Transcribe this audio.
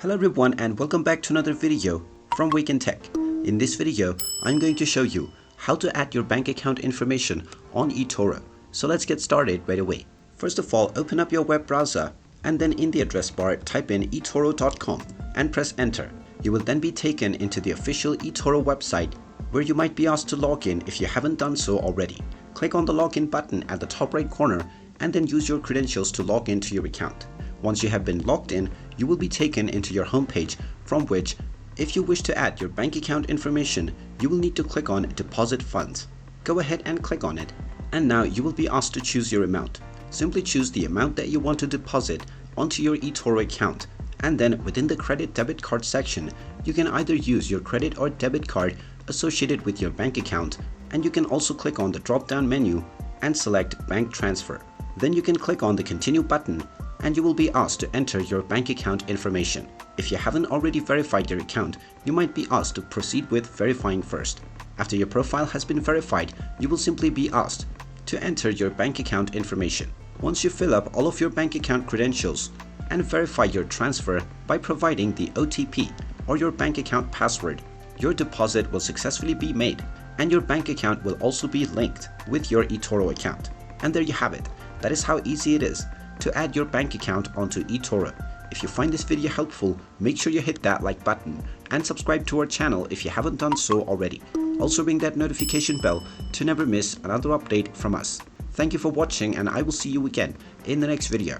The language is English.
Hello everyone and welcome back to another video from Wake&Tech. In this video, I'm going to show you how to add your bank account information on Etoro. So let's get started right away. First of all, open up your web browser and then in the address bar type in etoro.com and press enter. You will then be taken into the official Etoro website where you might be asked to log in if you haven't done so already. Click on the login button at the top right corner and then use your credentials to log into your account. Once you have been logged in, you will be taken into your home page from which, if you wish to add your bank account information, you will need to click on Deposit Funds. Go ahead and click on it, and now you will be asked to choose your amount. Simply choose the amount that you want to deposit onto your Etoro account, and then within the credit debit card section, you can either use your credit or debit card associated with your bank account, and you can also click on the drop-down menu and select Bank Transfer. Then you can click on the Continue button and you will be asked to enter your bank account information. If you haven't already verified your account, you might be asked to proceed with verifying first. After your profile has been verified, you will simply be asked to enter your bank account information. Once you fill up all of your bank account credentials and verify your transfer by providing the OTP or your bank account password, your deposit will successfully be made and your bank account will also be linked with your Etoro account. And there you have it. That is how easy it is to add your bank account onto Etoro. If you find this video helpful, make sure you hit that like button and subscribe to our channel if you haven't done so already. Also ring that notification bell to never miss another update from us. Thank you for watching and I will see you again in the next video.